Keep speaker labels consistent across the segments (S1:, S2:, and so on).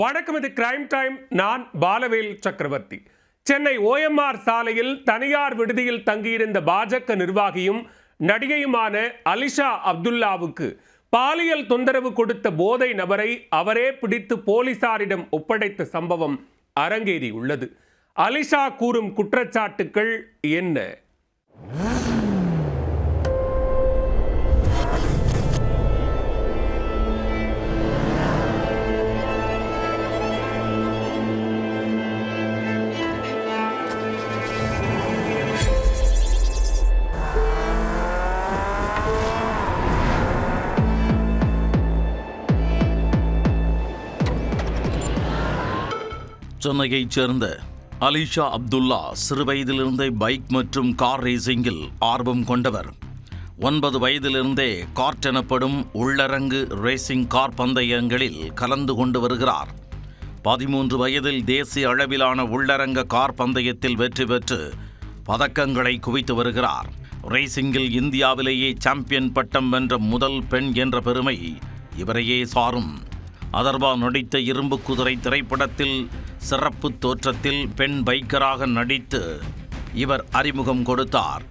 S1: வணக்கம், இது crime time. நான் பாலவேல் சக்கரவர்த்தி. சென்னை ஓஎம்ஆர் சாலையில் தனியார் விடுதியில் தங்கியிருந்த பாஜக நிர்வாகியும் நடிகையுமான அலிஷா அப்துல்லாவுக்கு பாலியல் தொந்தரவு கொடுத்த போதை நபரை அவரே பிடித்து போலீசாரிடம் ஒப்படைத்த சம்பவம் அரங்கேறியுள்ளது. அலிஷா கூறும் குற்றச்சாட்டுக்கள் என்ன?
S2: சென்னையைச் சேர்ந்த அலிஷா அப்துல்லா சிறுவயதிலிருந்தே பைக் மற்றும் கார் ரேசிங்கில் ஆர்வம் கொண்டவர். 9 வயதிலிருந்தே கார்ட் எனப்படும் உள்ளரங்கு ரேசிங் கார் பந்தயங்களில் கலந்து கொண்டு வருகிறார். 13 வயதில் தேசிய அளவிலான உள்ளரங்க கார் பந்தயத்தில் வெற்றி பெற்று பதக்கங்களை குவித்து வருகிறார். ரேசிங்கில் இந்தியாவிலேயே சாம்பியன் பட்டம் வென்ற முதல் பெண் என்ற பெருமை இவரையே சாரும். அதர்வா நடித்த இரும்பு குதிரை திரைப்படத்தில் சிறப்பு தோற்றத்தில் பெண் பைக்கராக நடித்து இவர் அறிமுகம் கொடுத்தார்.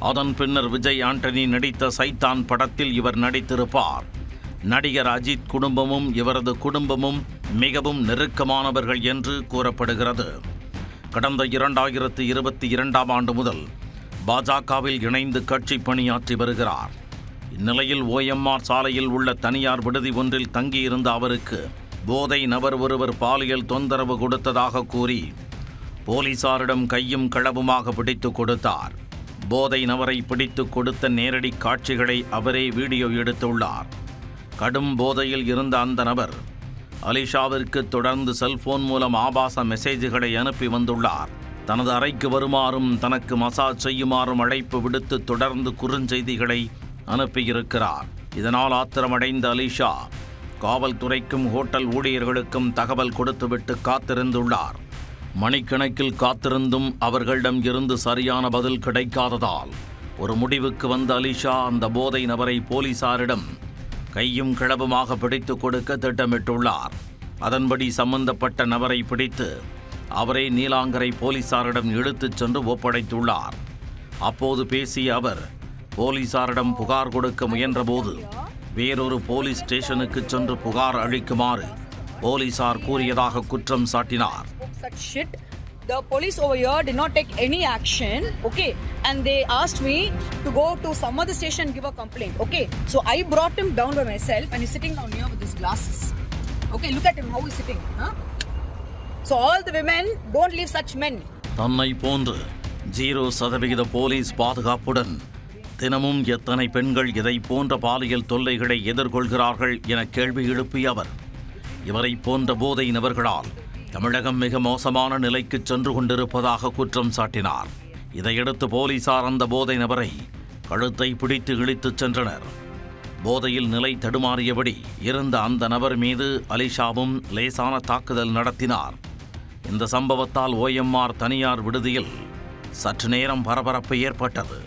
S2: அதன் பின்னர் விஜய் ஆண்டனி நடித்த சைத்தான் படத்தில் இவர் நடித்திருப்பார். நடிகர் அஜித் குடும்பமும் இவரது குடும்பமும் மிகவும் நெருக்கமானவர்கள் என்று கூறப்படுகிறது. கடந்த 2022ஆம் ஆண்டு முதல் பாஜகவில் இணைந்து கட்சி பணியாற்றி வருகிறார். இந்நிலையில் ஓஎம்ஆர் சாலையில் உள்ள தனியார் விடுதி ஒன்றில் தங்கியிருந்த அவருக்கு போதை நபர் ஒருவர் பாலியல் தொந்தரவு கொடுத்ததாக கூறி போலீசாரிடம் கையும் களவுமாக பிடித்து கொடுத்தார். போதை நபரை பிடித்து கொடுத்த நேரடி காட்சிகளை அவரே வீடியோ எடுத்துள்ளார். கடும் போதையில் இருந்த அந்த நபர் அலிஷாவிற்கு தொடர்ந்து செல்போன் மூலம் ஆபாச மெசேஜ்களை அனுப்பி வந்துள்ளார். தனது அறைக்கு வருமாறும் தனக்கு மசாஜ் செய்யுமாறும் அழைப்பு விடுத்து தொடர்ந்து குறுஞ்செய்திகளை அனுப்பியிருக்கிறார். இதனால் ஆத்திரமடைந்த அலிஷா காவல்துறைக்கும் ஹோட்டல் ஊழியர்களுக்கும் தகவல் கொடுத்துவிட்டு காத்திருந்துள்ளார். மணிக்கணக்கில் காத்திருந்தும் அவர்களிடம் இருந்து சரியான பதில் கிடைக்காததால் ஒரு முடிவுக்கு வந்த அலிஷா அந்த போதை நபரை போலீசாரிடம் கையும் களவுமாக பிடித்து கொடுக்க திட்டமிட்டுள்ளார். அதன்படி சம்பந்தப்பட்ட நபரை பிடித்து அவரே நீலாங்கரை போலீசாரிடம் இழுத்துச் சென்று ஒப்படைத்துள்ளார். அப்போது பேசிய அவர் போலீசாரிடம் புகார் கொடுக்க முயன்றபோது வேறொரு போலீஸ் ஸ்டேஷனுக்கு சென்று புகார் அளிக்குமாறு போலீசார் கூறியதாக குற்றம் சாட்டினார்.
S3: The police over here did not take any action, okay, and they asked me to go to some other station and give a complaint, okay. So I brought him down by myself and he's sitting down here with his glasses, okay. Look at him how he's sitting, huh? So all the women don't leave such men.
S2: தன்னை போன்று 0% police பாதுகாப்புடன் தினமும் எத்தனை பெண்கள் இதை போன்ற பாலியல் தொல்லைகளை எதிர்கொள்கிறார்கள் என கேள்வி எழுப்பிய அவர் இவரை போன்ற போதை நபர்களால் தமிழகம் மிக மோசமான நிலைக்கு சென்று கொண்டிருப்பதாக குற்றம் சாட்டினார். இதையடுத்து போலீசார் அந்த போதை நபரை கழுத்தை பிடித்து இழுத்துச் சென்றனர். போதையில் நிலை தடுமாறியபடி இருந்த அந்த நபர் மீது அலிஷாவும் லேசான தாக்குதல் நடத்தினார். இந்த சம்பவத்தால் ஓஎம்ஆர் தனியார் விடுதியில் சற்று நேரம் பரபரப்பு ஏற்பட்டது.